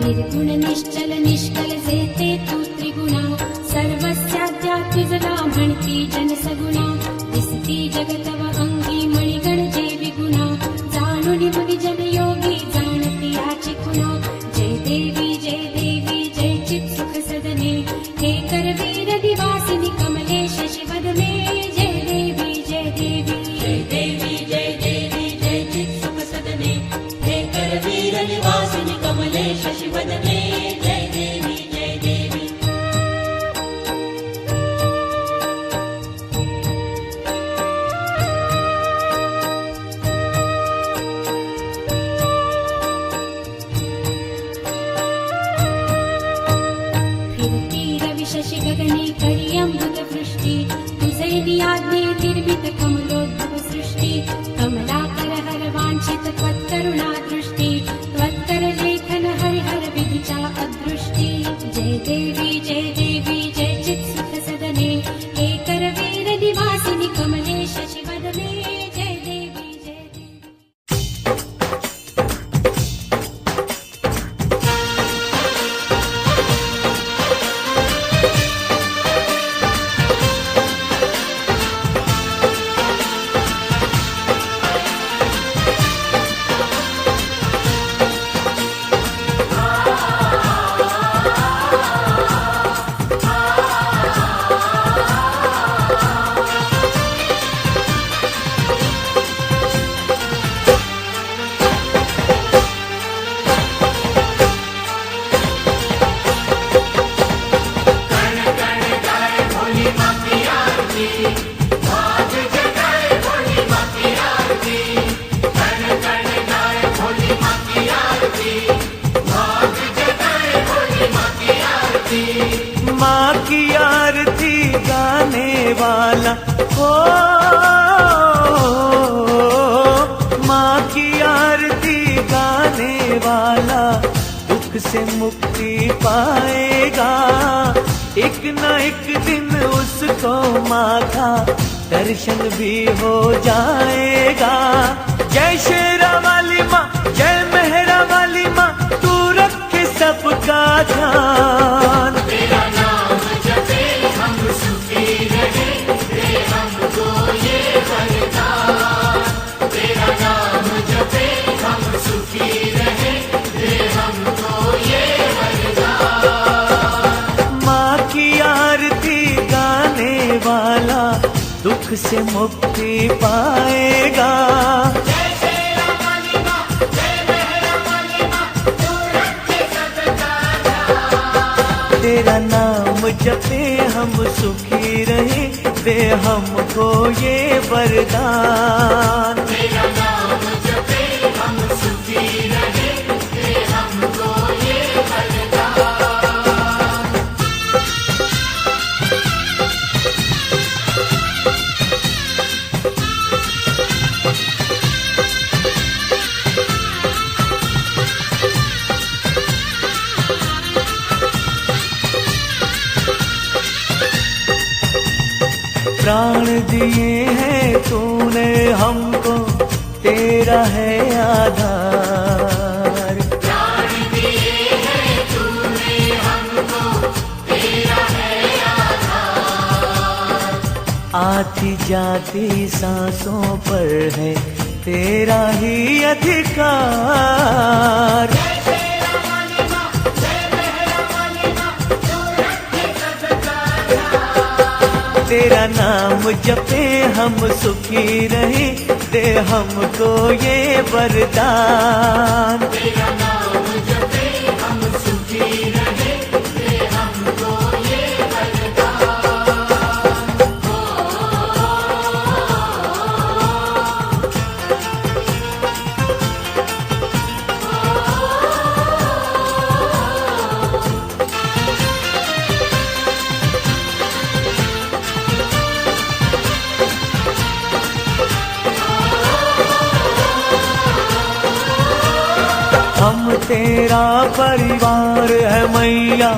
निर्गुण निश्चल निष्कल जेते तू त्रिगुणा, सर्वस्याद्या तुझला म्हणती जन सगुणा, दिसती जगतव अंगी मणिगण जे विगुणा, जाणुनी मुनी जन योगी जाणती याची खुणा, जय देवी जय चित सुख सदने, हे करवीर निवासिनी कमलेश शिवदमे, जय देवी जय चित सुख सदने, हे करवीर निवासिनी कमलेश शिवदने, जय देवी जय देवी। फिरती रवि शशि गगने करी अमृत वृष्टि, तुझे नियाज्ञे निर्मित कमलोद्भव सृष्टि, कमलाकर हर वांछित त्वत्करुणा दृष्टि, त्वत्कर लेखन हरिहर विधिचा अदृष्टि, जय देवी जय चित सुख सदने, हे करवीर निवासिनी कमलेश शिवदने, जय देवी जय देवी। माँ की आरती गाने वाला हो, माँ की आरती गाने वाला दुख से मुक्ति पाएगा, एक न एक दिन उसको माँ का दर्शन भी हो जाएगा। जय शेरा वाली माँ, जय मेहरा वाली माँ, तू रखे सबका ध्यान। तेरा नाम जपे हम सुखी रहे, दे हमको ये वरदान। तेरा नाम जपे हम सुखी रहे, दे हमको ये वरदान। माँ की आरती गाने वाला दुख से मुक्ति पाएगा। तेरा नाम जपे हम सुखी रहे, दे हमको ये वरदान। तेरा नाम जपे हम सुखी रहे, दे हमको ये वरदान। प्राण दिए हैं तूने हमको, तेरा है आधार। प्राण दिए हैं तूने हमको, तेरा है आधार। आती जाती सांसों पर है तेरा ही अधिकार। तेरा नाम जपे हम सुखी रहे, दे हमको ये वरदान। तेरा नाम जपे हम सुखी रहे, दे हमको ये वरदान। तेरा परिवार है मैया,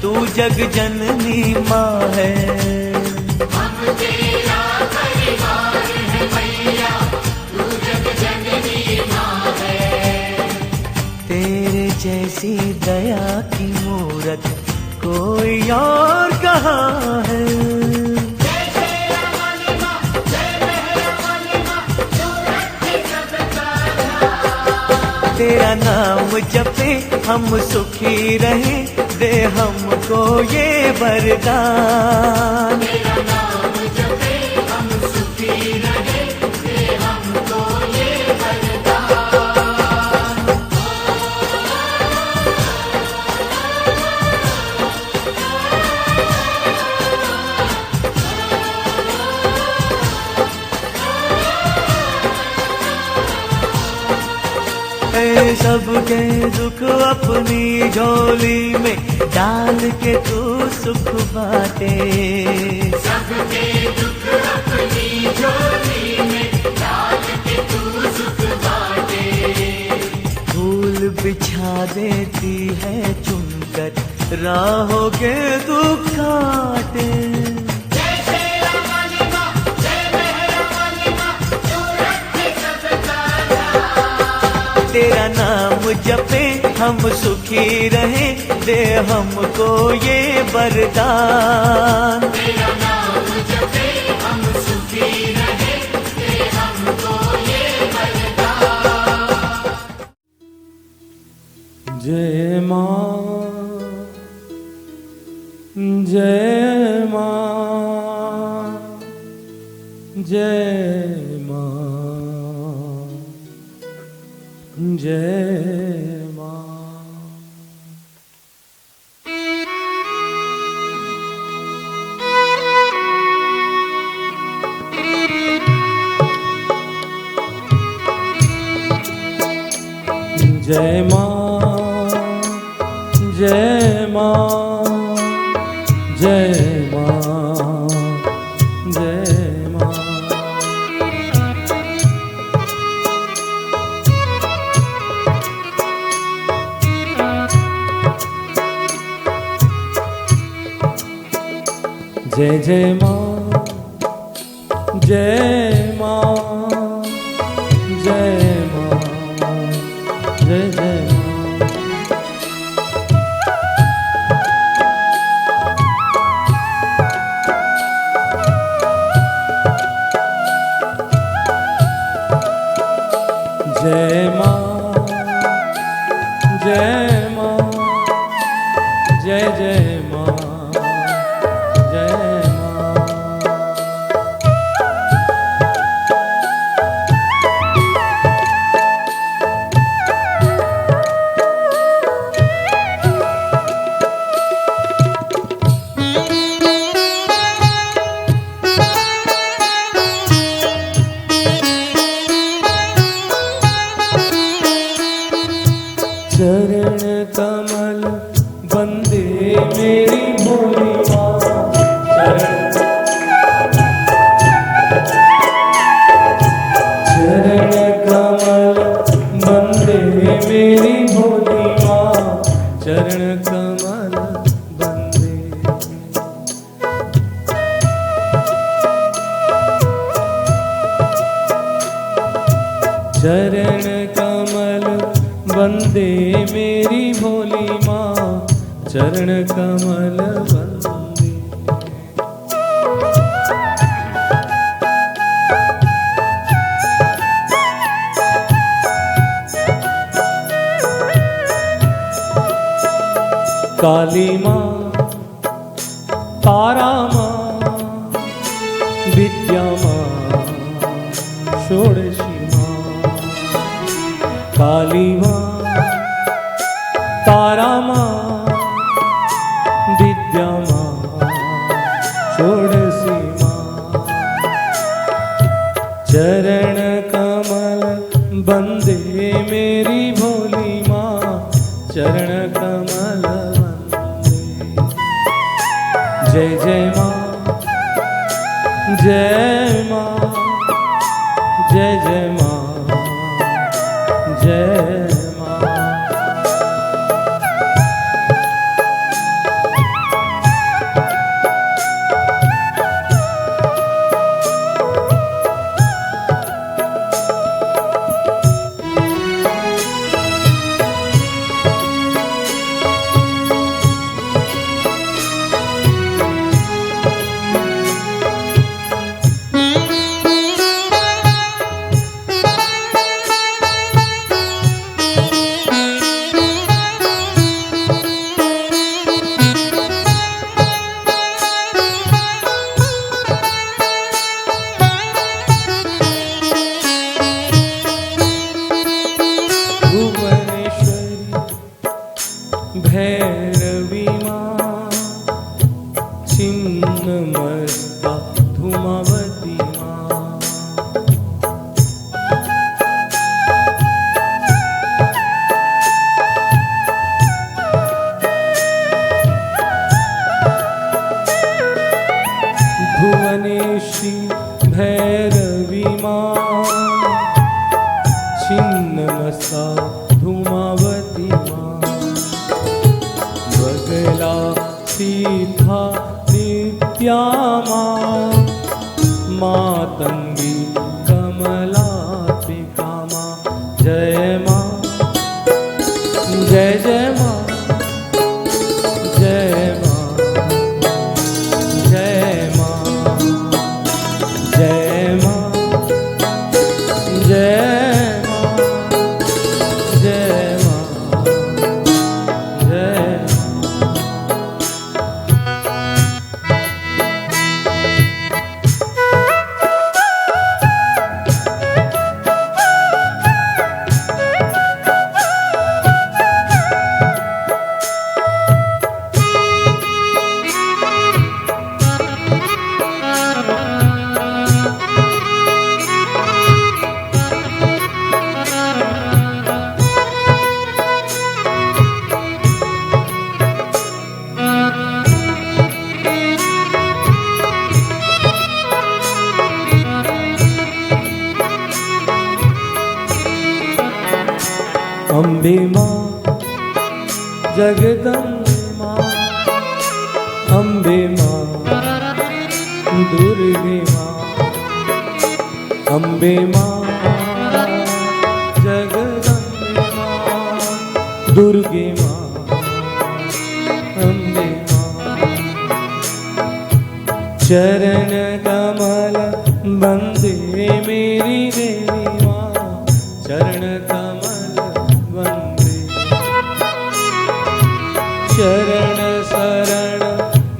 तू जग जननी माँ है। हम तेरा परिवार है मैया, तू जग जननी माँ है। तेरे जैसी दया की मूरत कोई और कहाँ है। जय शेरा वाली माँ, जय मेहरा वाली माँ, तू रखे सबका ध्यान। तेरा नाम जपे हम सुखी रहे, दे हमको ये वरदान। तेरा नाम जपे हम सुखी रहे, दे हमको ये वरदान। सबके दुख अपनी झोली में डाल के तू सुख बाटे। सबके दुख अपनी झोली में डाल के तू सुख बाटे। फूल बिछा देती है चुनकर राहों के दुख काटे। जय शेरा वाली माँ, जय मेहरा वाली माँ, तू रखे सबका ध्यान। तेरा नाम जपे हम सुखी रहे, दे हमको ये वरदान। तेरा नाम जपे हम सुखी रहे, दे हमको ये वरदान। जय माँ, जय माँ, जय माँ, जय माँ। जय माँ, जय माँ, जय माँ, जय माँ। जय जय माँ, जय माँ, जय माँ, जय जय माँ। जय माँ, जय माँ, जय जय माँ, जय माँ। चरण कमल बंदे मेरी भोली माँ। चरण कमल बंदे मेरी भोली माँ। चरण कमल बंदे। चरण कमल वंदे मेरी भोली माँ। चरण कमल वंदे। काली माँ, तारा माँ, विद्या माँ, षोडशी माँ। काली माँ, तारा माँ, विद्या माँ, षोडशी माँ। चरण कमल बंदे मेरी भोली माँ। चरण कमल वंदे। जय जय माँ, जय माँ, जय जय माँ, जय माँ। गणेशी भैरवी माँ, छिन्नमस्ता धूमावती माँ, बगला सीता नित्या माँ, मातंगी कमलात्मिका माँ। जय माँ, जय जय माँ, जय माँ, जय माँ, जय माँ, जय माँ, जय माँ, जय माँ। अम्बे माँ, जगदम्बे माँ, अम्बे माँ, दुर्गे माँ, अम्बे माँ, जगदम्बे माँ, दुर्गे माँ, अम्बे माँ। चरण कमल बंदे मेरी देवी माँ, चरण कमल वंदे, शरण शरण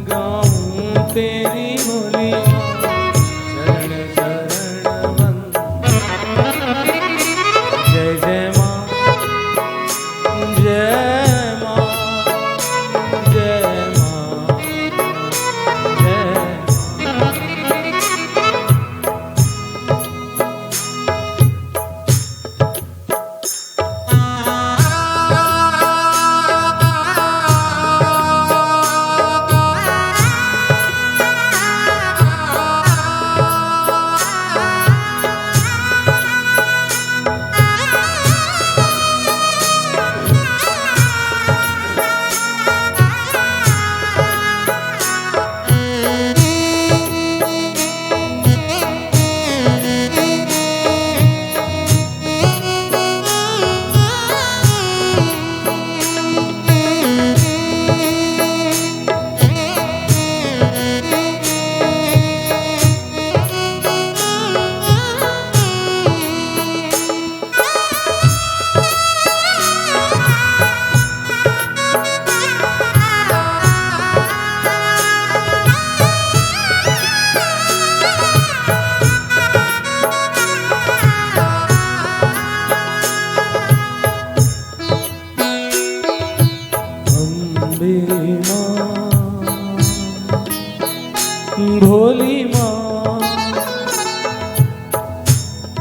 गाऊं तेरी भोली माँ, शरण शरण वंदे। जय जय माँ, जय माँ, जय माँ, जय माँ। भोली माँ,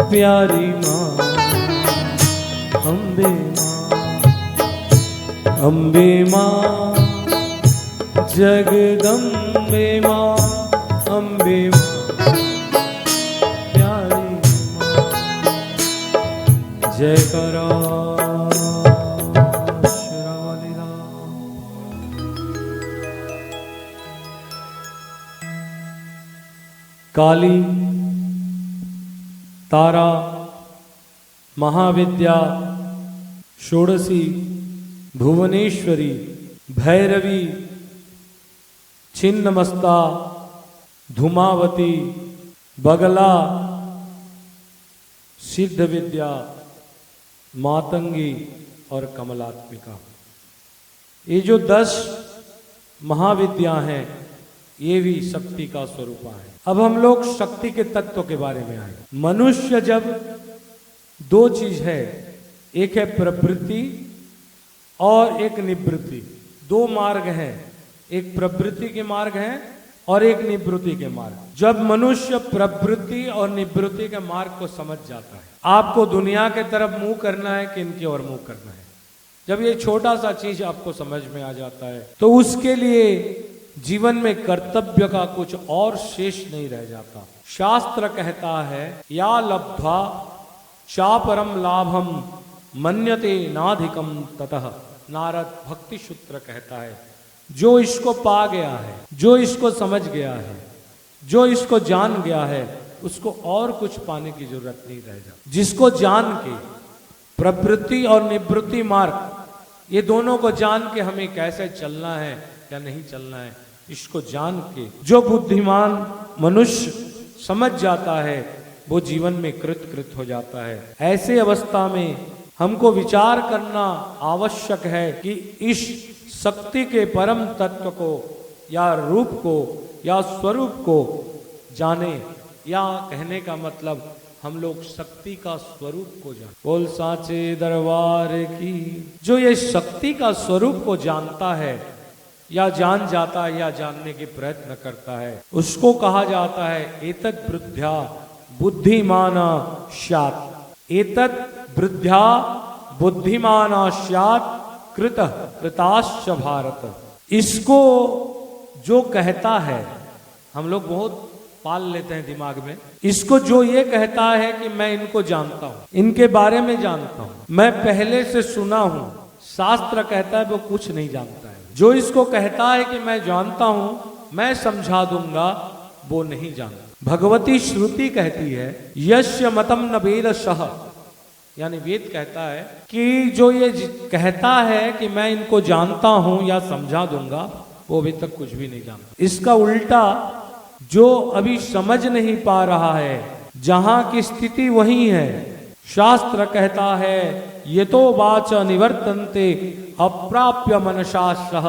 प्यारी माँ, अम्बे माँ, अम्बे माँ, जगदम्बे माँ, अम्बे माँ, प्यारी माँ। जय करा काली, तारा, महाविद्या, षोडशी, भुवनेश्वरी, भैरवी, छिन्नमस्ता, धूमावती, बगला, सिद्ध विद्या, मातंगी और कमलात्मिका। ये जो 10 महाविद्या हैं, ये भी शक्ति का स्वरूप है। अब हम लोग शक्ति के तत्व के बारे में आए। मनुष्य जब 2 चीज है, एक है प्रवृत्ति और एक निवृत्ति। 2 मार्ग हैं, एक प्रवृत्ति के मार्ग हैं और एक निवृत्ति के मार्ग। जब मनुष्य प्रवृत्ति और निवृत्ति के मार्ग को समझ जाता है, आपको दुनिया के तरफ मुंह करना है कि इनकी ओर मुंह करना है, जब ये छोटा सा चीज आपको समझ में आ जाता है, तो उसके लिए जीवन में कर्तव्य का कुछ और शेष नहीं रह जाता। शास्त्र कहता है या लब्ध्वा चापरम लाभम मन्यते नाधिकम ततः। नारद भक्ति सूत्र कहता है जो इसको पा गया है, जो इसको समझ गया है, जो इसको जान गया है, उसको और कुछ पाने की जरूरत नहीं रह जाती। जिसको जान के प्रवृत्ति और निवृत्ति मार्ग ये दोनों को जान के हमें कैसे चलना है या नहीं चलना है, इसको जान के जो बुद्धिमान मनुष्य समझ जाता है वो जीवन में कृत हो जाता है। ऐसे अवस्था में हमको विचार करना आवश्यक है कि इस शक्ति के परम तत्व को या रूप को या स्वरूप को जाने, या कहने का मतलब हम लोग शक्ति का स्वरूप को जाने। बोल साचे दरबार की। जो ये शक्ति का स्वरूप को जानता है या जान जाता है या जानने के प्रयत्न करता है, उसको कहा जाता है एतत् वृद्ध्या बुद्धिमाना स्यात्। एतत् वृद्ध्या बुद्धिमाना स्यात् कृताश्च भारत। इसको जो कहता है, हम लोग बहुत पाल लेते हैं दिमाग में, इसको जो ये कहता है कि मैं इनको जानता हूं, इनके बारे में जानता हूं, मैं पहले से सुना हूं, शास्त्र कहता है वो कुछ नहीं जानता है। जो इसको कहता है कि मैं जानता हूं, मैं समझा दूंगा, वो नहीं जानता। भगवती श्रुति कहती है यस्य मतम न वेदशः, यानी वेद कहता है कि जो ये कहता है कि मैं इनको जानता हूं या समझा दूंगा, वो अभी तक कुछ भी नहीं जानता। इसका उल्टा जो अभी समझ नहीं पा रहा है, जहां की स्थिति वही है। शास्त्र कहता है ये तो वाच निवर्तन्ते अप्राप्य मनसा सह।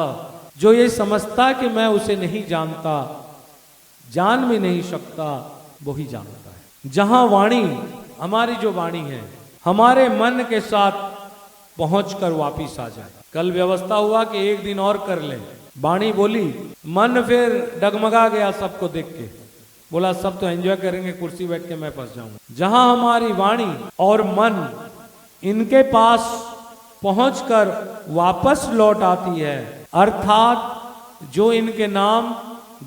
जो ये समझता कि मैं उसे नहीं जानता, जान भी नहीं सकता, वही जानता है। जहां वाणी, हमारी जो वाणी है, हमारे मन के साथ पहुंचकर वापिस आ जाए। कल व्यवस्था हुआ कि एक दिन और कर लें, वाणी बोली, मन फिर डगमगा गया सबको देख के, बोला सब तो एंजॉय करेंगे, कुर्सी बैठ के मैं फंस जाऊंगा। जहां हमारी वाणी और मन इनके पास पहुंचकर वापस लौट आती है, अर्थात जो इनके नाम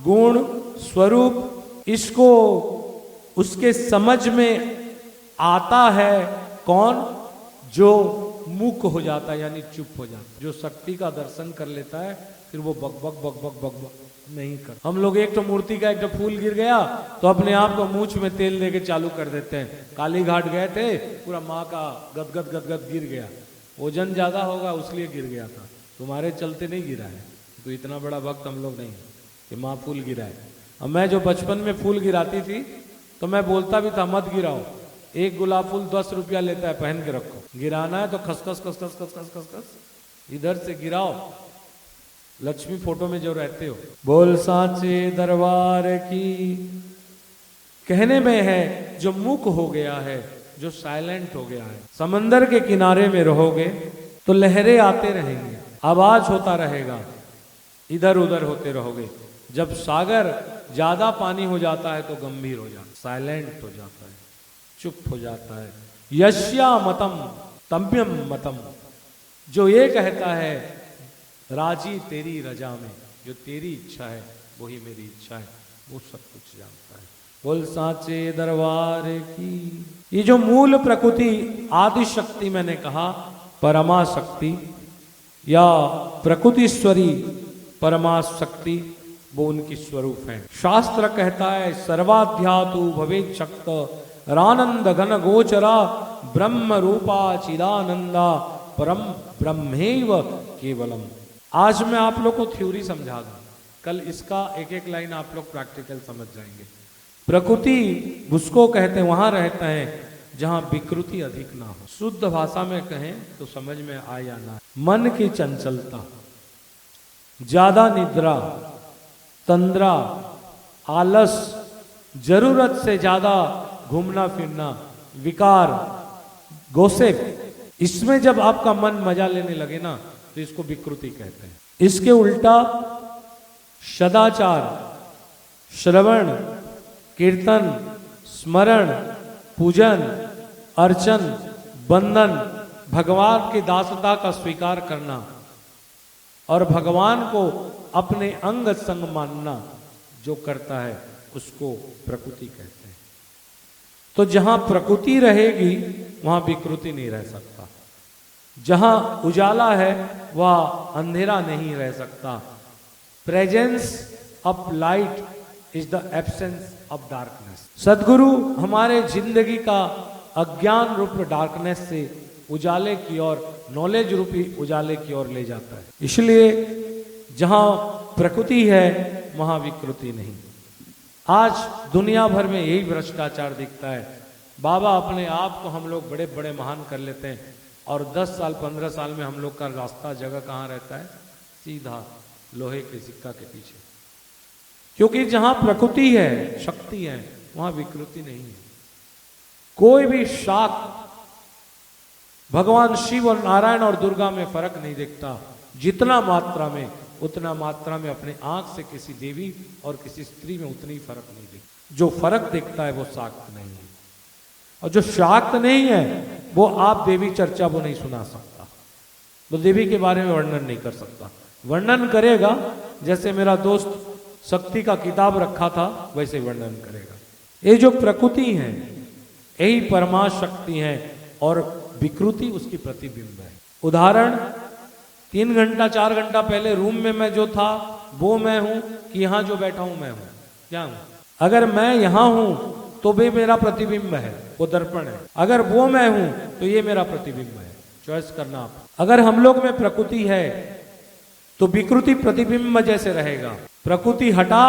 गुण स्वरूप इसको उसके समझ में आता है, कौन? जो मूक हो जाता है, यानी चुप हो जाता है। जो शक्ति का दर्शन कर लेता है फिर वो बक बक बक बक बक बक नहीं कर। हम लोग एक तो मूर्ति का एक तो फूल गिर गया तो अपने आप को मूछ में तेल देके चालू कर देते हैं। काली घाट गए थे, पूरा माँ का गदगद गदगद गिर गया, वजन ज्यादा होगा उसलिए गिर गया था, तुम्हारे चलते नहीं गिरा है। तो इतना बड़ा वक्त हम लोग नहीं कि माँ फूल गिरा है। अब मैं जो बचपन में फूल गिराती थी तो मैं बोलता भी था मत गिराओ, एक गुलाब फूल 10 रुपया लेता है, पहन के रखो, गिराना है तो खसखस खसखस खसखस खसखस इधर से गिराओ, लक्ष्मी फोटो में जो रहते हो। बोल साचे दरबार की। कहने में है जो मूक हो गया है, जो साइलेंट हो गया है, समंदर के किनारे में रहोगे तो लहरें आते रहेंगे, आवाज होता रहेगा, इधर उधर होते रहोगे। जब सागर ज्यादा पानी हो जाता है तो गंभीर हो जाता है, साइलेंट हो जाता है, चुप हो जाता है। यस्या मतम तम्यम मतम। जो ये कहता है राजी तेरी रजा में, जो तेरी इच्छा है वही मेरी इच्छा है, वो सब कुछ जानता है। बोल साचे दरबार की। ये जो मूल प्रकृति आदि शक्ति मैंने कहा, परमा शक्ति या प्रकृतिश्वरी परमा शक्ति, वो उनकी स्वरूप है। शास्त्र कहता है सर्वाध्यातु भवेत् शक्त रानंद घन गोचरा ब्रह्म रूपा चिदानंदा परम ब्रह्मैव केवलम। आज मैं आप लोग को थ्योरी समझा दूं, कल इसका एक एक लाइन आप लोग प्रैक्टिकल समझ जाएंगे। प्रकृति उसको कहते हैं, वहां रहता है जहां विकृति अधिक ना हो। शुद्ध भाषा में कहें तो समझ में आए या ना, मन की चंचलता, ज्यादा निद्रा, तंद्रा, आलस, जरूरत से ज्यादा घूमना फिरना, विकार, गोसिप, इसमें जब आपका मन मजा लेने लगे ना तो इसको विकृति कहते हैं। इसके उल्टा सदाचार, श्रवण, कीर्तन, स्मरण, पूजन, अर्चन, बंधन, भगवान की दासता का स्वीकार करना और भगवान को अपने अंग संग मानना जो करता है उसको प्रकृति कहते हैं। तो जहां प्रकृति रहेगी वहां विकृति नहीं रह सकता। जहां उजाला है वह अंधेरा नहीं रह सकता। Presence of light is the absence of darkness. सदगुरु हमारे जिंदगी का अज्ञान रूप डार्कनेस से उजाले की ओर, नॉलेज रूपी उजाले की ओर ले जाता है। इसलिए जहां प्रकृति है वहां विकृति नहीं। आज दुनिया भर में यही भ्रष्टाचार दिखता है। बाबा अपने आप को हम लोग बड़े बड़े महान कर लेते हैं और 10 साल 15 साल में हम लोग का रास्ता जगह कहाँ रहता है? सीधा लोहे के सिक्का के पीछे। क्योंकि जहां प्रकृति है, शक्ति है, वहां विकृति नहीं है। कोई भी शाक भगवान शिव और नारायण और दुर्गा में फर्क नहीं दिखता। जितना मात्रा में उतना मात्रा में अपने आंख से किसी देवी और किसी स्त्री में उतनी फर्क नहीं दिखता। जो फर्क दिखता है वो शाक्त नहीं है, और जो शाक्त नहीं है वो आप देवी चर्चा वो नहीं सुना सकता, वो देवी के बारे में वर्णन नहीं कर सकता। वर्णन करेगा जैसे मेरा दोस्त शक्ति का किताब रखा था वैसे वर्णन करेगा। ये जो प्रकृति है यही परमा शक्ति है और विकृति उसकी प्रतिबिंब है। उदाहरण, 3 घंटा 4 घंटा पहले रूम में मैं जो था वो मैं हूं कि यहां जो बैठा हूं मैं हूं? क्या हूं? अगर मैं यहां हूं तो वे मेरा प्रतिबिंब है, वो दर्पण है। अगर वो मैं हूं तो ये मेरा प्रतिबिंब है। चॉइस करना आप। अगर हम लोग में प्रकृति है तो विकृति प्रतिबिंब जैसे रहेगा। प्रकृति हटा,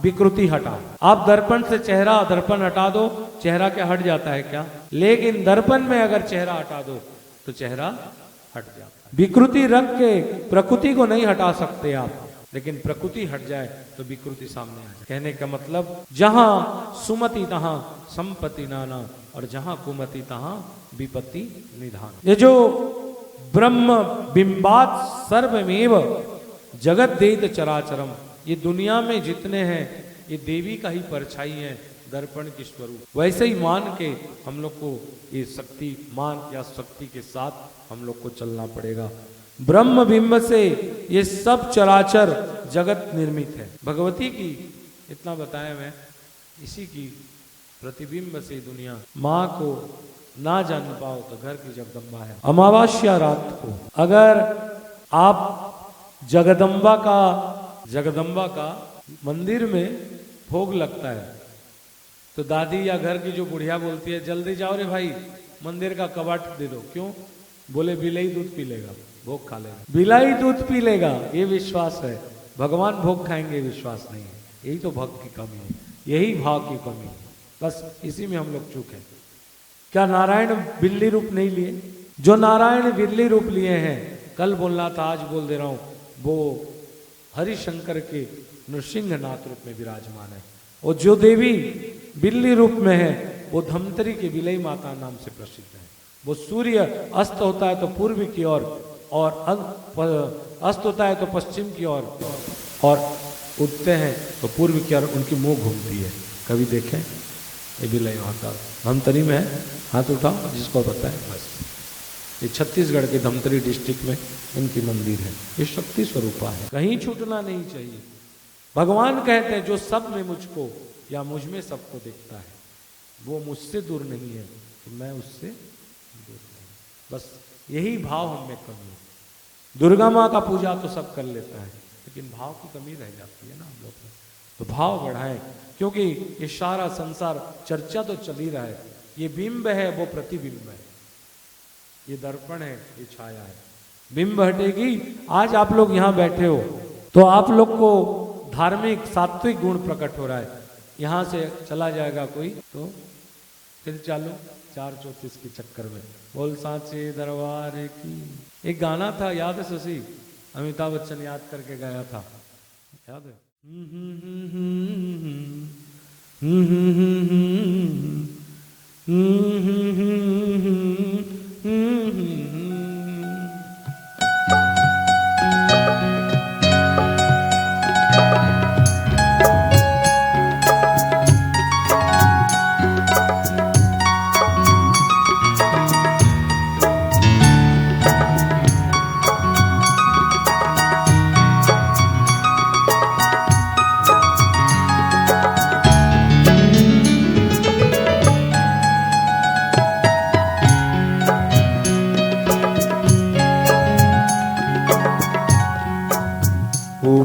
विकृति हटा। आप दर्पण से चेहरा, दर्पण हटा दो, चेहरा क्या हट जाता है क्या? लेकिन दर्पण में अगर चेहरा हटा दो तो चेहरा हट जाता है। विकृति रख के प्रकृति को नहीं हटा सकते आप, लेकिन प्रकृति हट जाए तो विकृति सामने आ जाए। कहने का मतलब जहां सुमति तहां संपत्ति नाना, और जहां कुमति तहां विपत्ति निधान। ये जो ब्रह्म बिंबात सर्वमेव जगत देत चराचरम, ये दुनिया में जितने हैं ये देवी का ही परछाई है, दर्पण के स्वरूप। वैसे ही मान के हम लोग को ये शक्ति मान या शक्ति के साथ हम लोग को चलना पड़ेगा। ब्रह्म बिंब से ये सब चराचर जगत निर्मित है। भगवती की इतना बताया मैं, इसी की प्रतिबिंब से दुनिया। माँ को ना जान पाओ तो घर की जगदम्बा है। अमावस्या रात को अगर आप जगदम्बा का मंदिर में भोग लगता है तो दादी या घर की जो बुढ़िया बोलती है, जल्दी जाओ रे भाई मंदिर का कबाट दे दो। क्यों? बोले बिलाई दूध पी लेगा, भोग खा लेगा। बिलाई दूध पी लेगा ये विश्वास है, भगवान भोग खाएंगे विश्वास नहीं है। यही तो भक्त की कमी है, यही भाव की कमी है। बस इसी में हम लोग चूक हैं। क्या नारायण बिल्ली रूप नहीं लिए? जो नारायण बिल्ली रूप लिए हैं, कल बोलना था आज बोल दे रहा हूं, वो हरिशंकर के नृसिंहनाथ रूप में विराजमान है। और जो देवी बिल्ली रूप में है वो धमतरी के विलय माता नाम से प्रसिद्ध है। वो सूर्य अस्त होता है तो पूर्व की ओर और अस्त होता है तो पश्चिम की ओर और उठते हैं तो पूर्व की ओर उनकी मुंह घूमती है। कभी देखें ये विलय माता धमतरी में है, हाथ उठाओ जिसको पता है। बस ये छत्तीसगढ़ के धमतरी डिस्ट्रिक्ट में इनकी मंदिर है। ये शक्ति स्वरूपा है, कहीं छूटना नहीं चाहिए। भगवान कहते हैं जो सब में मुझको या मुझ में सबको देखता है वो मुझसे दूर नहीं है तो मैं उससे दूर नहीं। बस यही भाव हम में कमी है। दुर्गा माँ का पूजा तो सब कर लेता है लेकिन भाव की कमी रह जाती है ना हम लोग में। तो भाव बढ़ाएं, क्योंकि ये सारा संसार चर्चा तो चल ही रहा है। ये बिंब है वो प्रतिबिंब है, ये दर्पण है ये छाया है। बिंब हटेगी। आज आप लोग यहाँ बैठे हो तो आप लोग को धार्मिक सात्विक गुण प्रकट हो रहा है। यहाँ से चला जाएगा कोई तो फिर चालो 434 के चक्कर में बोल सांचे दरबार की। एक गाना था याद है शशि, अमिताभ बच्चन याद करके गाया था, याद है?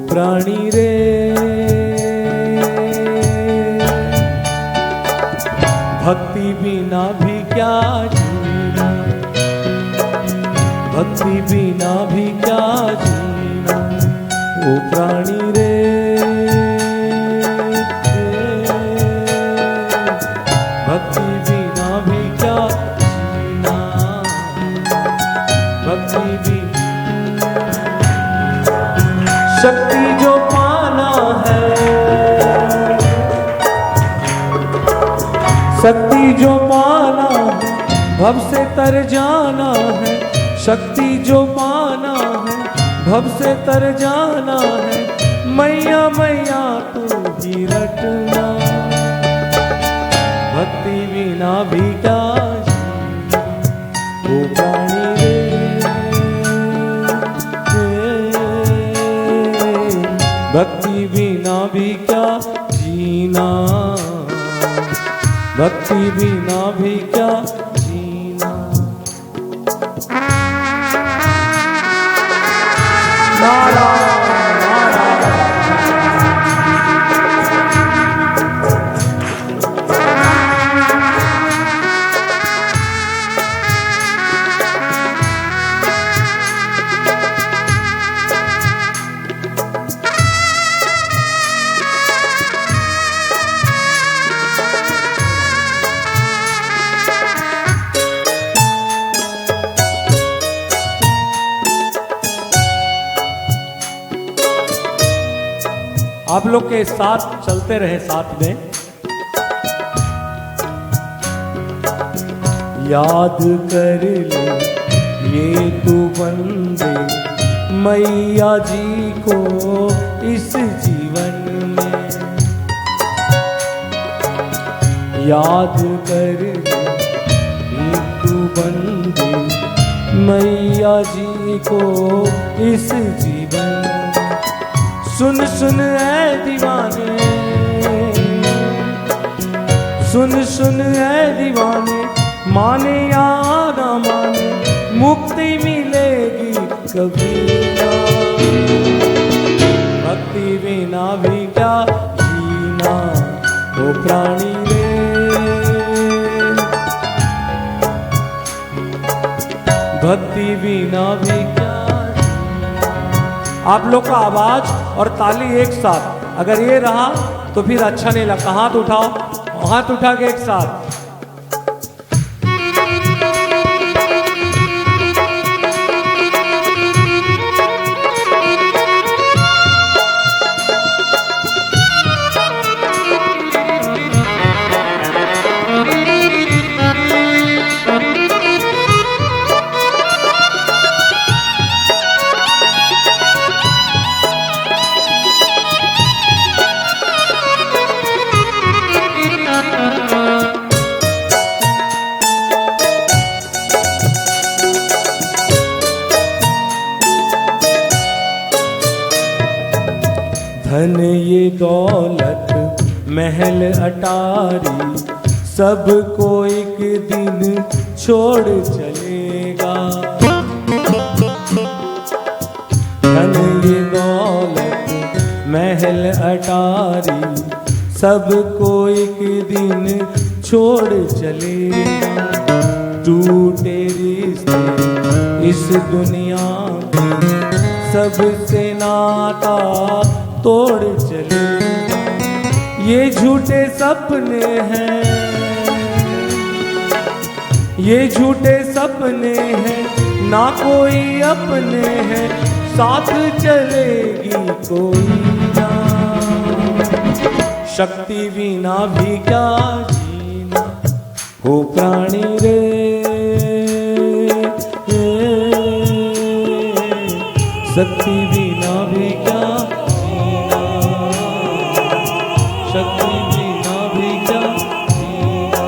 प्राणी रे, भक्ति बिना भी क्या जीना, भक्ति बिना भी क्या जीना, ओ प्राणी रे, भक्ति बिना भी क्या जीना, भक्ति भी। शक्ति जो पाना है, शक्ति जो पाना है, भव से तर जाना है, शक्ति जो पाना है, भव से तर जाना है, मैया मैया तू ही रटना, भक्ति बिना भी क्या जीना, ओ प्राणी रे, भक्ति बिना भी क्या जीना, भक्ति बिना भी क्या जीना। आप लोग के साथ चलते रहे साथ में। याद कर ले ये तू बंदे मैया जी को इस जीवन में, याद कर ले ये तू बंदे मैया जी को इस जीवन में। सुन सुन ऐ दीवाने, सुन सुन ऐ दीवाने, माने या ना माने मुक्ति मिलेगी कभी ना, भक्ति बिना भी क्या जीना, ओ प्राणी रे, भक्ति बिना भी क्या। आप लोग का आवाज और ताली एक साथ, अगर ये रहा तो फिर अच्छा नहीं लगता। हाथ उठाओ, हाथ उठा के एक साथ। धन ये दौलत महल अटारी सबको एक दिन छोड़ चलेगा। धन ये दौलत महल अटारी सबको एक दिन छोड़ चलेगा। टूटे रिश्ते इस दुनिया में सबसे नाता तोड़ चले। ये झूठे सपने हैं, ये झूठे सपने हैं, ना कोई अपने हैं, साथ चलेगी कोई ना। शक्ति बिना भी क्या जीना, हो प्राणी रे, शक्ति बिना भी क्या जीना, शक्ति बिना भी क्या जीना।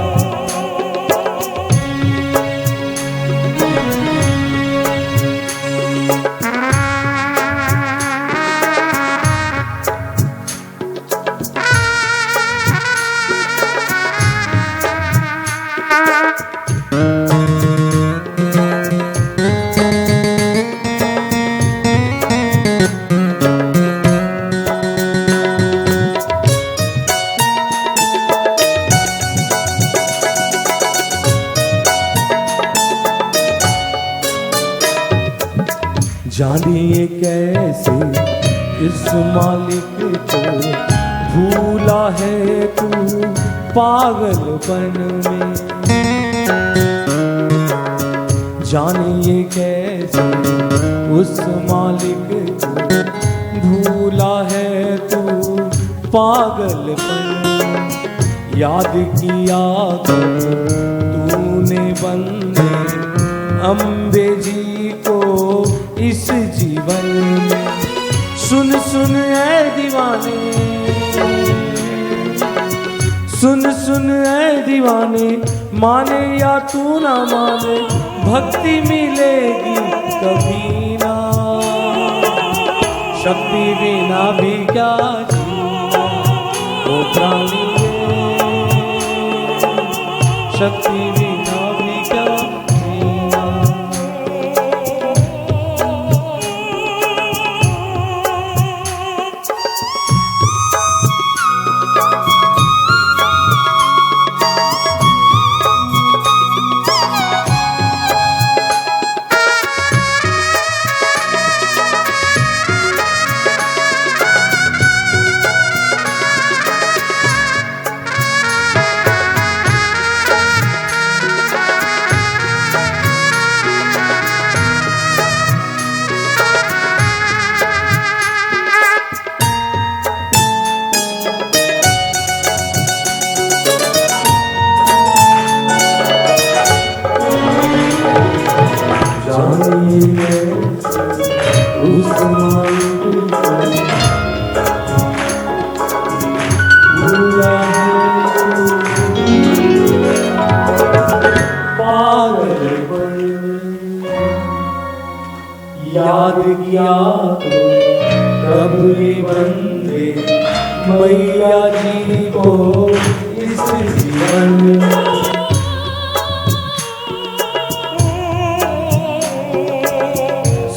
जानिए कैसे इस मालिक को भूला है तू पागलपन में। जानिए कैसे उस मालिक को भूला है तू पागलपन। याद किया कर तूने बंदे अम्बे जी को इस जीवन में। सुन सुन ऐ दीवाने, सुन सुन ऐ दीवाने, माने या तू ना माने भक्ति मिलेगी कभी ना। शक्ति बिना भी क्या जीना ओ प्राणी, शक्ति बिना भी क्या जीना। याद किया तो कब ये बंदे मैया जी को इस जीवन में।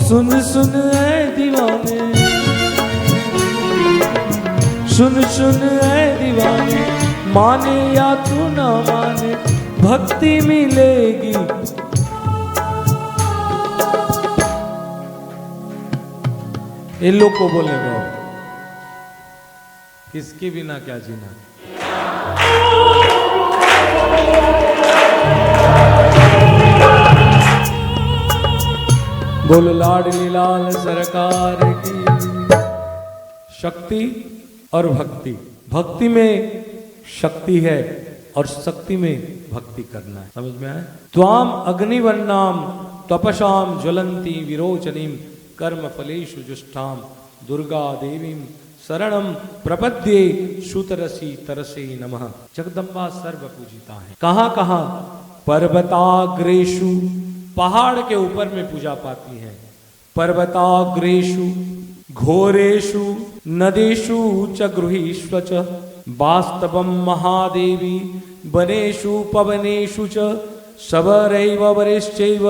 सुन सुन ऐ दीवाने, सुन सुन ऐ दीवाने, माने या तू ना माने भक्ति मिलेगी। इन लोग को बोले बाबू, किसके बिना क्या जीना। बोल लाडली लाल सरकार की। शक्ति और भक्ति, भक्ति में शक्ति है और शक्ति में भक्ति करना है। समझ में आया। त्वाम अग्निवर्णाम तपसाम ज्वलंती विरोचनीम कर्म फलेषु जुष्टाम दुर्गा देवीं शरणम प्रपद्ये सुतरसी तरसे नमः। जगदम्बा सर्व पूजिता है। कहाँ कहाँ पर्वताग्रेषु, पहाड़ के ऊपर में पूजा पाती है। पर्वताग्रेषु घोरेषु नदेषु च गृहीष्व च वास्तवं महादेवी वनेषु पवनेषु च शबरैव वरेश्चैव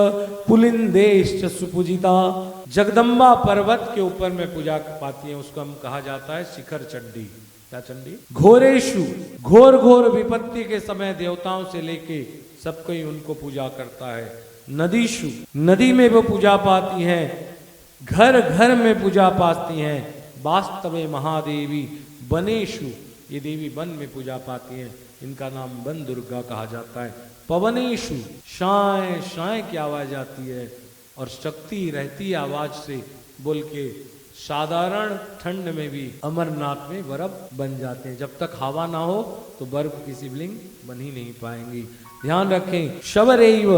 पुलिंदेश्च सुपूजिता। जगदम्बा पर्वत के ऊपर में पूजा पाती है, उसको हम कहा जाता है शिखर चंडी। क्या चंडी? घोरेशु, घोर घोर विपत्ति के समय देवताओं से लेके सब कोई उनको पूजा करता है। नदीशु, नदी में वो पूजा पाती हैं। घर घर में पूजा पाती हैं। वास्तवे महादेवी वनेशु, ये देवी वन में पूजा पाती हैं, इनका नाम वन दुर्गा कहा जाता है। पवनेशु, शाय शाय की आवाज आती है और शक्ति रहती आवाज से बोल के साधारण ठंड में भी अमरनाथ में बर्फ बन जाते हैं। जब तक हवा ना हो तो बर्फ की शिवलिंग बन ही नहीं पाएंगी। ध्यान रखें। शबरैव,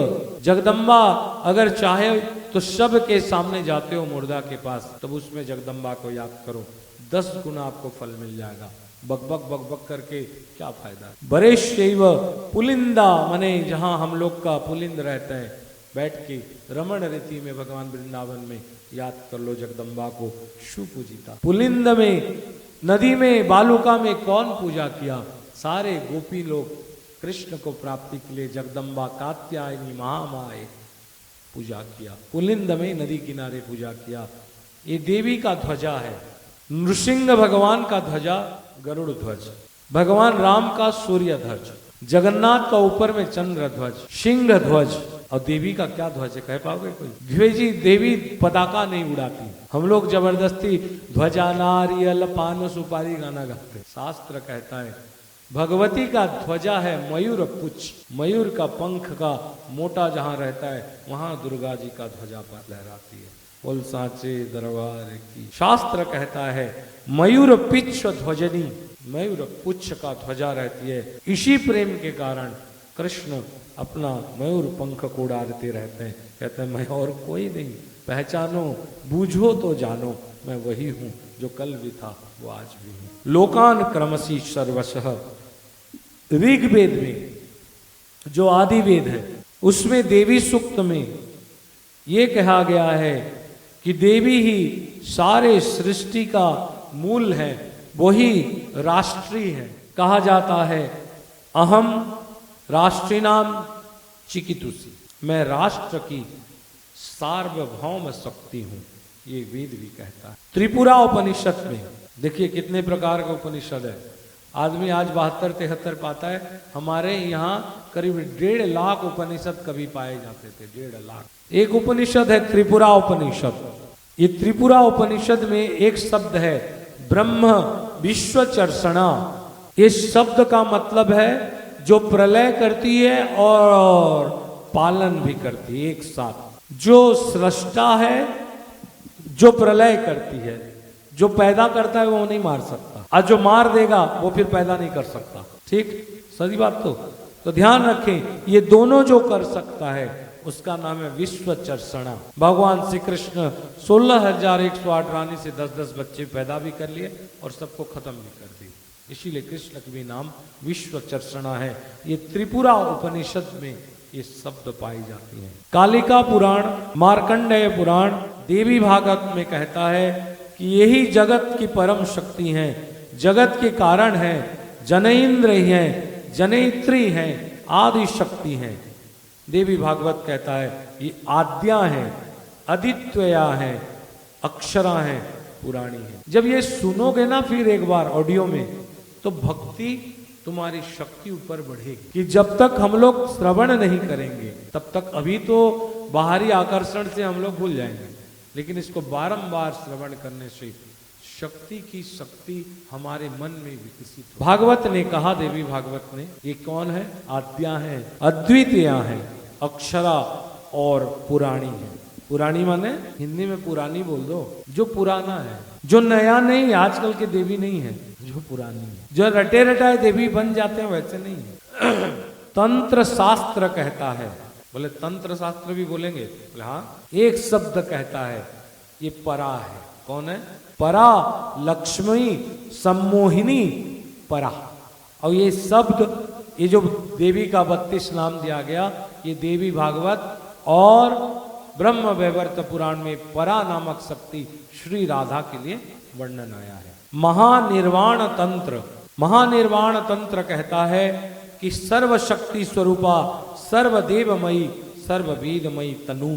जगदम्बा अगर चाहे तो शब के सामने जाते हो मुर्दा के पास, तब उसमें जगदम्बा को याद करो, 10 गुना आपको फल मिल जाएगा। बकबक बकबक करके क्या फायदा। बरेशैव पुलिंदा, मने जहां हम लोग का पुलिंद रहता है, बैठ के रमण रीति में भगवान वृंदावन में याद कर लो जगदम्बा को। सुपूजिता। पुलिंद में, नदी में, बालुका में कौन पूजा किया? सारे गोपी लोग कृष्ण को प्राप्ति के लिए जगदम्बा कात्यायनी महामाए पूजा किया। पुलिंद में नदी किनारे पूजा किया। ये देवी का ध्वजा है। नृसिंह भगवान का ध्वजा गरुड़ ध्वज, भगवान राम का सूर्य ध्वज, जगन्नाथ का ऊपर में चंद्र ध्वज, सिंह ध्वज, और देवी का क्या ध्वज है, कह पाओगे कोई? द्विजी देवी पताका नहीं उड़ाती। हम लोग जबरदस्ती ध्वजा नारियल पान सुपारी गाना गाते। शास्त्र कहता है भगवती का ध्वजा है मयूर पुच्छ, मयूर का पंख का मोटा जहां रहता है वहां दुर्गा जी का ध्वजा पर लहराती है। बोल साचे दरबार की। शास्त्र कहता है मयूर पिच्छ ध्वजनी, मयूर पुच्छ का ध्वजा रहती है। इसी प्रेम के कारण कृष्ण अपना मयूर पंख को उड़ाते रहते हैं। कहते हैं मैं और कोई नहीं, पहचानो बूझो तो जानो, मैं वही हूं जो कल भी था वो आज भी हूं। लोकान क्रमशी सर्वशः, ऋग्वेद में जो आदि वेद है उसमें देवी सूक्त में ये कहा गया है कि देवी ही सारे सृष्टि का मूल है, वही राष्ट्रीय है। कहा जाता है अहम राष्ट्रीनाम चिकितुषी, मैं राष्ट्र की सार्वभौम शक्ति हूं, ये वेद भी कहता है। त्रिपुरा उपनिषद में देखिए कितने प्रकार का उपनिषद है। आदमी आज 72-73 पाता है, हमारे यहाँ करीब 1.5 लाख उपनिषद कभी पाए जाते थे, 1.5 लाख। एक उपनिषद है त्रिपुरा उपनिषद। ये त्रिपुरा उपनिषद में एक शब्द है ब्रह्म विश्वचर्षणा। इस शब्द का मतलब है जो प्रलय करती है और पालन भी करती है एक साथ। जो सृष्टा है, जो प्रलय करती है, जो पैदा करता है वो नहीं मार सकता, और जो मार देगा वो फिर पैदा नहीं कर सकता। ठीक, सही बात। तो ध्यान रखें, ये दोनों जो कर सकता है उसका नाम है विश्वचर्षणा। भगवान श्री कृष्ण 16,108 रानी से 10-10 बच्चे पैदा भी कर लिए और सबको खत्म भी कर दिए, इसीलिए कृष्ण का भी नाम विश्वचर्षणा है। ये त्रिपुरा उपनिषद में ये शब्द पाई जाती हैं। कालिका पुराण, मार्कंडेय पुराण, देवी भागवत में कहता है कि यही जगत की परम शक्ति हैं, जगत के कारण हैं, जनईंद्र हैं, जनयित्री हैं, आदि शक्ति हैं। देवी भागवत कहता है ये आद्या हैं, अदित्यया हैं, अक्षरा हैं, पुराणी हैं। जब ये सुनोगे ना फिर एक बार ऑडियो में, तो भक्ति तुम्हारी शक्ति ऊपर बढ़ेगी। कि जब तक हम लोग श्रवण नहीं करेंगे तब तक, अभी तो बाहरी आकर्षण से हम लोग भूल जाएंगे, लेकिन इसको बारंबार श्रवण करने से शक्ति की शक्ति हमारे मन में विकसित हो। भागवत ने कहा, देवी भागवत ने, ये कौन है? आद्या है, अद्वितीया है, अक्षरा और पुराणी है। पुराणी माने हिंदी में पुरानी बोल दो, जो पुराना है, जो नया नहीं, आजकल के देवी नहीं है, जो पुरानी है। जो रटे रटाए देवी बन जाते हैं वैसे नहीं है। तंत्र शास्त्र कहता है, बोले तंत्र शास्त्र भी बोलेंगे? बोले हाँ। एक शब्द कहता है ये परा है। कौन है? परा, लक्ष्मी, सम्मोहिनी, परा। और ये शब्द, ये जो देवी का 32 नाम दिया गया, ये देवी भागवत और ब्रह्म वैवर्त पुराण में परा नामक शक्ति श्री राधा के लिए वर्णन आया है। महानिर्वाण तंत्र, महानिर्वाण तंत्र कहता है कि सर्वशक्ति स्वरूपा, सर्वदेवमयी, सर्ववेदमयी तनु।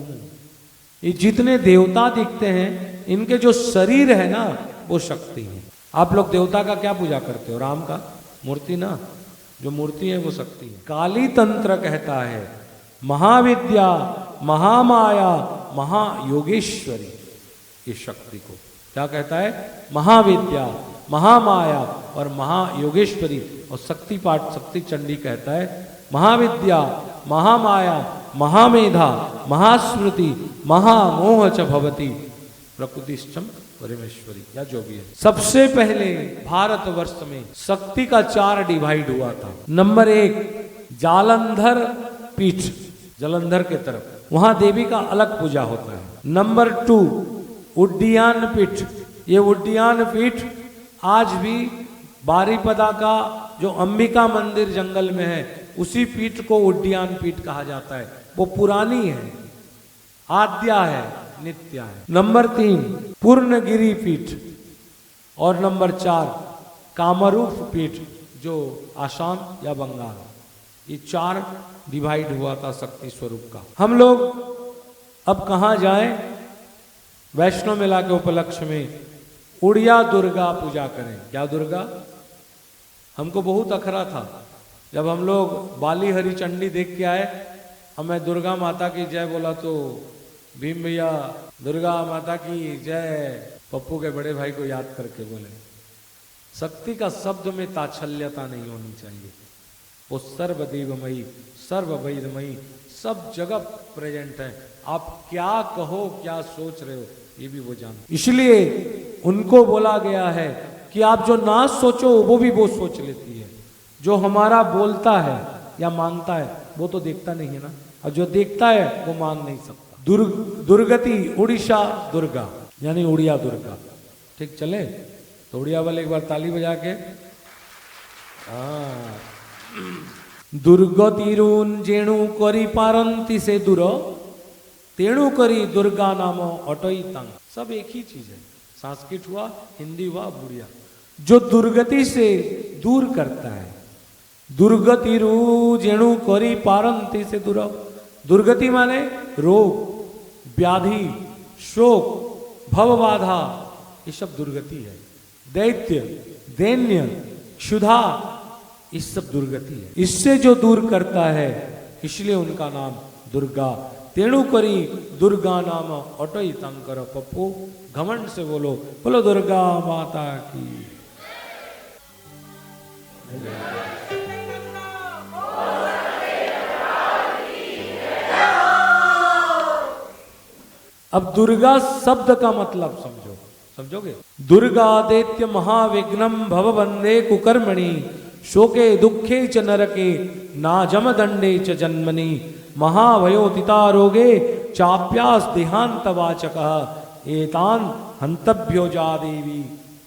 ये जितने देवता दिखते हैं इनके जो शरीर है ना वो शक्ति है। आप लोग देवता का क्या पूजा करते हो? राम का मूर्ति ना, जो मूर्ति है वो शक्ति है। काली तंत्र कहता है महाविद्या, महामाया, महायोगेश्वरी, ये शक्ति को क्या कहता है? महाविद्या, महामाया और महायोगेश्वरी। और शक्ति पाठ शक्ति चंडी कहता है महाविद्या, महामाया, महामेधा, महास्मृति, महामोह च भवती प्रकृतिश्चम परमेश्वरी, या जो भी है। सबसे पहले भारतवर्ष में शक्ति का 4 डिवाइड हुआ था। नंबर 1 जालंधर पीठ, जलंधर के तरफ, वहां देवी का अलग पूजा होता है। नंबर 2 उड्डीयान पीठ। ये उड्डीयान पीठ आज भी बारीपदा का जो अंबिका मंदिर जंगल में है, उसी पीठ को उड्डीयान पीठ कहा जाता है। वो पुरानी है, आद्या है, नित्या है। नंबर 3 पूर्णगिरी पीठ और नंबर 4 कामरूप पीठ, जो आसाम या बंगाल। ये 4 डिवाइड हुआ था शक्ति स्वरूप का। हम लोग अब कहाँ जाएं? वैष्णव मेला के उपलक्ष्य में उड़िया दुर्गा पूजा करें। क्या दुर्गा? हमको बहुत अखरा था, जब हम लोग बाली हरी चंडी देख के आए, अब मैं दुर्गा माता की जय बोला तो भीम भैया दुर्गा माता की जय पप्पू के बड़े भाई को याद करके बोले। शक्ति का शब्द में ताच्छल्यता नहीं होनी चाहिए। वो सर्वदेवमयी सर्ववैधमयी सब जगह प्रेजेंट है। आप क्या कहो क्या सोच रहे हो ये भी वो जानते। इसलिए उनको बोला गया है कि आप जो ना सोचो वो भी वो सोच लेती है। जो हमारा बोलता है या मानता है वो तो देखता नहीं है ना, और जो देखता है वो मान नहीं सकता। दुर्गति उड़ीसा दुर्गा यानी उड़िया दुर्गा। ठीक चले तो उड़िया वाले एक बार ताली बजा के दुर्गतिरून जेणु करी पारंती से दूर तेणु करी दुर्गा नाम अटोई तंग। सब एक ही चीज है। संस्कृत हुआ, हिंदी हुआ, बुढ़िया। जो दुर्गति से दूर करता है, दुर्गतिरू जेणु करी पारंती से दूर। दुर्गति माने रोग, व्याधि, शोक, भवबाधा, ये सब दुर्गति है। दैत्य, दैन्य, क्षुधा, ये सब दुर्गति है। इससे जो दूर करता है इसलिए उनका नाम दुर्गा। तेणु करी दुर्गा नाम अटोई तंकर। पप्पू घमंड से बोलो, बोलो दुर्गा माता की। अब दुर्गा शब्द का मतलब समझो, समझोगे? दुर्गा दैत्य महाविघ्नम भव वंदे कुकर्मणि शोके दुखे च नरके नाजम दंडे च जन्मनि महाभयोतिता रोगे चाप्यास देहांत वाचक एतान हंतभ्यो जा देवी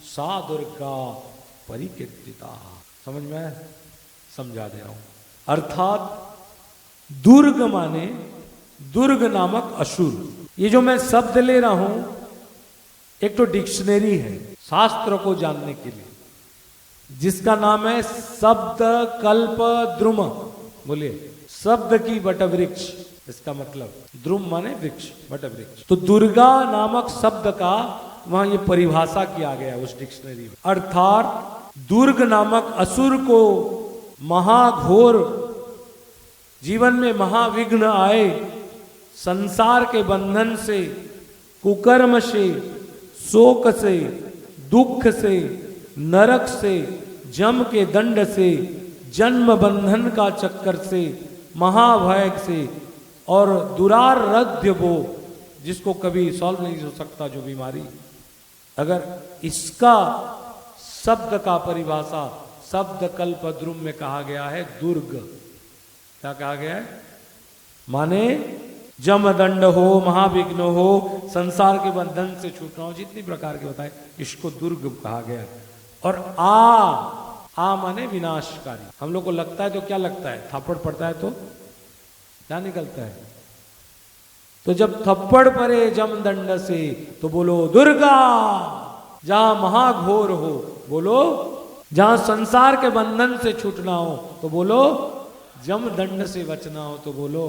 सा दुर्गा परिकीर्तिता। समझ में? समझा दे रहा हूं। अर्थात दुर्ग माने दुर्ग नामक असुर। ये जो मैं शब्द ले रहा हूं एक तो डिक्शनरी है शास्त्र को जानने के लिए, जिसका नाम है शब्द कल्प द्रुम। बोलिए, शब्द की वटवृक्ष। इसका मतलब द्रुम माने वृक्ष, वटवृक्ष। तो दुर्गा नामक शब्द का वहां ये परिभाषा किया गया उस डिक्शनरी में। अर्थात दुर्ग नामक असुर को महाघोर जीवन में महाविघ्न आए, संसार के बंधन से, कुकर्म से, शोक से, दुख से, नरक से, जम के दंड से, जन्म बंधन का चक्कर से, महाभय से और दुराराध्य वो जिसको कभी सॉल्व नहीं हो सकता जो बीमारी, अगर इसका शब्द का परिभाषा शब्द कल्प द्रुम में कहा गया है दुर्ग। क्या कहा गया है? माने जम दंड हो, महाविघ्न हो, संसार के बंधन से छूटना हो, जितनी प्रकार के होता है इसको दुर्ग कहा गया। और आ माने विनाशकारी। हम लोग को लगता है तो क्या लगता है? थप्पड़ पड़ता है तो क्या निकलता है? तो जब थप्पड़ पड़े जम दंड से तो बोलो दुर्गा। जहां महाघोर हो बोलो, जहां संसार के बंधन से छूटना हो तो बोलो, जम दंड से बचना हो तो बोलो